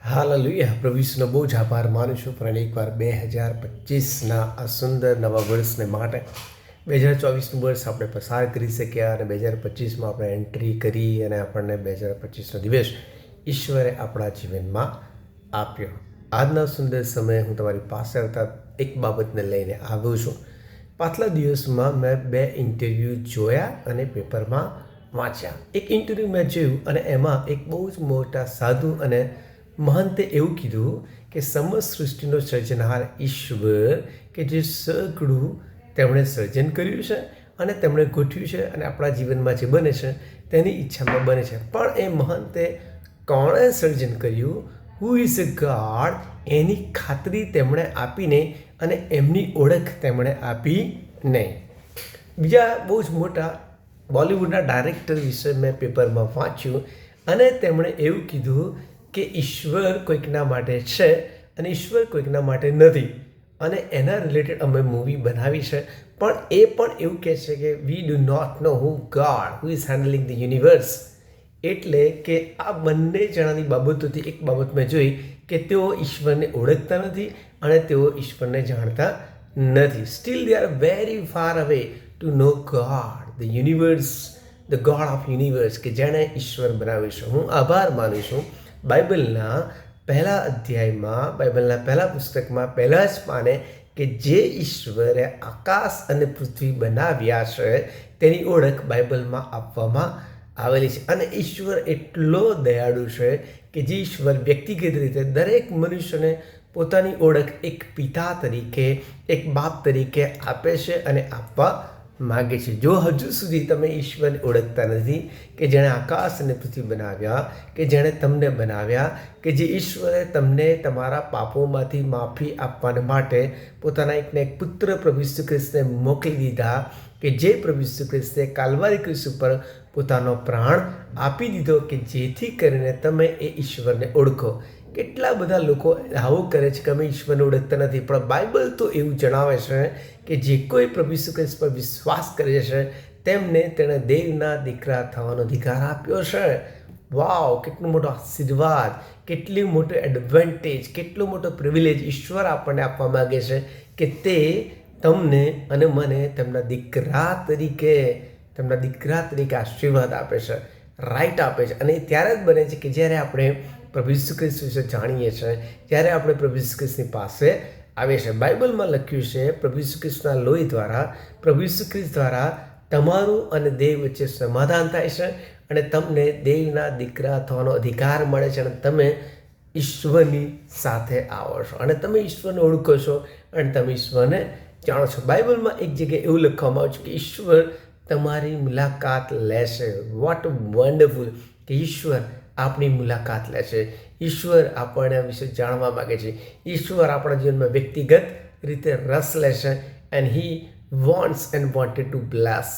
Hallelujah. પ્રભુ ઈસુનો બહુ જ આભાર માનું છું પણ એકવાર 2025ના આ સુંદર નવા વર્ષને માટે 2024નું વર્ષ આપણે પસાર કરી શક્યા અને 2025માં આપણે એન્ટ્રી કરી અને આપણને 2025નો દિવસ ઈશ્વરે આપણા જીવનમાં આપ્યો. આજના સુંદર સમયે હું તમારી પાસે આવતા એક બાબતને લઈને આવ્યો છું. પાછલા દિવસમાં મેં 2 ઇન્ટરવ્યૂ જોયા અને પેપરમાં વાંચ્યા. એક ઇન્ટરવ્યૂ મેં જોયું અને એમાં એક બહુ જ મોટા સાધુ અને મહંતે એવું કીધું કે સમસ્ત સૃષ્ટિનો સર્જનહાર ઈશ્વર કે જે સઘળું તેમણે સર્જન કર્યું છે અને તેમણે ગોઠવ્યું છે અને આપણા જીવનમાં જે બને છે તેની ઈચ્છામાં બને છે. પણ એ મહંતે કોણે સર્જન કર્યું, હુ ઇઝ અ ગોડ, એની ખાતરી તેમણે આપીને અને એમની ઓળખ તેમણે આપી નહીં. બીજા બહુ જ મોટા બોલિવૂડના ડાયરેક્ટર વિશે મેં પેપરમાં વાંચ્યું અને તેમણે એવું કીધું કે ઈશ્વર કોઈકના માટે છે અને ઈશ્વર કોઈકના માટે નથી અને એના રિલેટેડ અમે મૂવી બનાવી છે. પણ એ પણ એવું કહે છે કે we do not know who God who is handling the universe. એટલે કે આ બંને જણાની બાબતોથી એક બાબત મેં જોઈ કે તેઓ ઈશ્વરને ઓળખતા નથી અને તેઓ ઈશ્વરને જાણતા નથી. Still they are very far away to know God, the universe, the God of universe, કે જેણે ઈશ્વર બનાવ્યું છે. હું આભાર માનું છું બાઇબલના પહેલા અધ્યાયમાં, બાઇબલના પહેલા પુસ્તકમાં પહેલા જ પાને કે જે ઈશ્વરે આકાશ અને પૃથ્વી બનાવ્યા છે તેની ઓળખ બાઇબલમાં આપવામાં આવેલી છે. અને ઈશ્વર એટલો દયાળુ છે કે જે ઈશ્વર વ્યક્તિગત રીતે દરેક મનુષ્યને પોતાની ઓળખ એક પિતા તરીકે, એક બાપ તરીકે આપે છે અને આપવા માગે છે. જો હજુ સુધી તમે ઈશ્વરને ઓળખતા નથી કે જેણે આકાશ અને પૃથ્વી બનાવ્યા, કે જેણે તમને બનાવ્યા, કે જે ઈશ્વરે તમને તમારા પાપોમાંથી માફી આપવાને માટે પોતાના એકને એક પુત્ર પ્રભુ ઈસુ ખ્રિસ્તને મોકલી દીધા, કે જે પ્રભુ ઈસુ ખ્રિસ્તે કાલ્વારી ક્રુસ ઉપર પોતાનો પ્રાણ આપી દીધો કે જેથી કરીને તમે એ ઈશ્વરને ઓળખો. કેટલા બધા લોકો આવું કરે છે કે અમે ઈશ્વરને ઓળખતા નથી, પણ બાઇબલ તો એવું જણાવે છે કે જે કોઈ પ્રભુ ઈસુ ખ્રિસ્ત પર વિશ્વાસ કરે છે તેમને તેણે દેવના દીકરા થવાનો અધિકાર આપ્યો છે. વાવ, કેટલો મોટો આશીર્વાદ, કેટલી મોટો એડવાન્ટેજ, કેટલો મોટો પ્રિવિલેજ ઈશ્વર આપણને આપવા માગે છે કે તે તમને અને મને તેમના દીકરા તરીકે આશીર્વાદ આપે છે, રાઈટ આપે છે. અને ત્યારે જ બને છે કે જ્યારે આપણે પ્રભુ ઈસુ ખ્રિસ્ત વિશે જાણીએ છીએ, જ્યારે આપણે પ્રભુ ઈસુ ખ્રિસ્તની પાસે આવે છે. બાઇબલમાં લખ્યું છે પ્રભુ ઈસુ ખ્રિસ્તના લોહી દ્વારા, પ્રભુ ઈસુ ખ્રિસ્ત દ્વારા તમારું અને દેવ વચ્ચે સમાધાન થાય છે અને તમને દેવના દીકરા થવાનો અધિકાર મળે છે અને તમે ઈશ્વરની સાથે આવો છો અને તમે ઈશ્વરને ઓળખો છો અને તમે ઈશ્વરને જાણો છો. બાઇબલમાં એક જગ્યાએ એવું લખવામાં આવ્યું છે કે ઈશ્વર તમારી મુલાકાત લેશે. વોટ વન્ડરફુલ કે ઈશ્વર આપણી મુલાકાત લેશે. ઈશ્વર આપણને વિશે જાણવા માગે છે. ઈશ્વર આપણા જીવનમાં વ્યક્તિગત રીતે રસ લેશે and he wants and wanted to bless.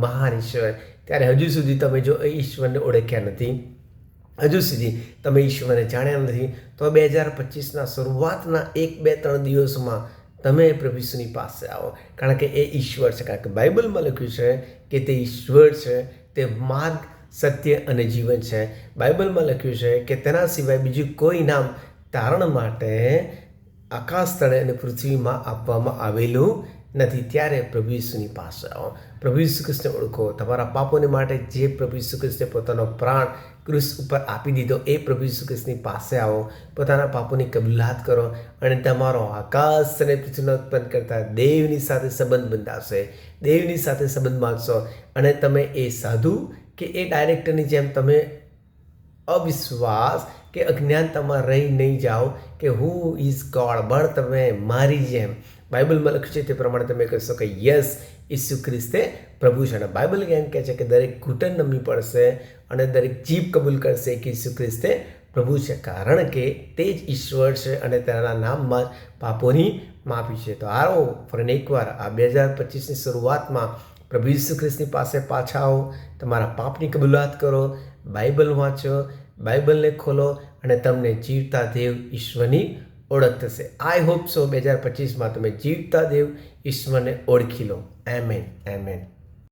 મહાન ઈશ્વર. ત્યારે હજુ સુધી તમે જો ઈશ્વરને ઓળખ્યા નથી, હજુ સુધી તમે ઈશ્વરને જાણ્યા નથી, તો 2025ના શરૂઆતના 1, 2, 3 દિવસોમાં તમે પ્રભુ ઈસુની પાસે આવો, કારણ કે એ ઈશ્વર છે. કારણ કે બાઇબલમાં લખ્યું છે કે તે ઈશ્વર છે, તે માર્ગ, સત્ય અને જીવન છે. બાઇબલમાં લખ્યું છે કે તેના સિવાય બીજું કોઈ નામ તારણ માટે આકાશ તળે અને પૃથ્વીમાં આપવામાં આવેલું નથી. ત્યારે પ્રભુ ઈસુની પાસે આવો, પ્રભુ ઈસુ ખ્રિસ્તને ઓળખો. તમારા પાપોને માટે જે પ્રભુ ઈસુ ખ્રિસ્તે પોતાનો પ્રાણ ક્રુસ ઉપર આપી દીધો એ પ્રભુ ઈસુ ખ્રિસ્તની પાસે આવો, પોતાના પાપોની કબૂલાત કરો અને તમારો આકાશ અને પૃથ્વીનો ઉત્પન્ન કરતા દેવની સાથે સંબંધ બંધાશે. દેવની સાથે સંબંધ બાંધશો અને તમે એ સાધુ કે એ ડાયરેક્ટરની જેમ તમે અવિશ્વાસ કે અજ્ઞાનતામાં રહી નહીં જાઓ કે હુ ઇઝ ગોડ, પણ તમે મારી જેમ બાઇબલમાં લખ્યું છે તે પ્રમાણે તમે કહેશો કે યસ, ઈસુ ખ્રિસ્તે પ્રભુ છે. અને બાઇબલ એમ કહે છે કે દરેક ઘૂંટણ નમવી પડશે અને દરેક જીભ કબૂલ કરશે કે ઈસુ ખ્રિસ્તે પ્રભુ છે, કારણ કે તે જ ઈશ્વર છે અને તેના નામમાં પાપોની માફી છે. તો આવો ફરી એકવાર આ 2025ની શરૂઆતમાં પ્રભુ ઈસુ ખ્રિસ્તની પાસે પાછા આવો, તમારા પાપની કબૂલાત કરો, બાઇબલ વાંચો, બાઇબલને ખોલો અને તમને જીવતા દેવ ઈશ્વરની ઓળખ થશે. આઈ હોપ સો 2025માં તમે જીવતા દેવ ઈશ્વરને ઓળખી લો. Amen, amen.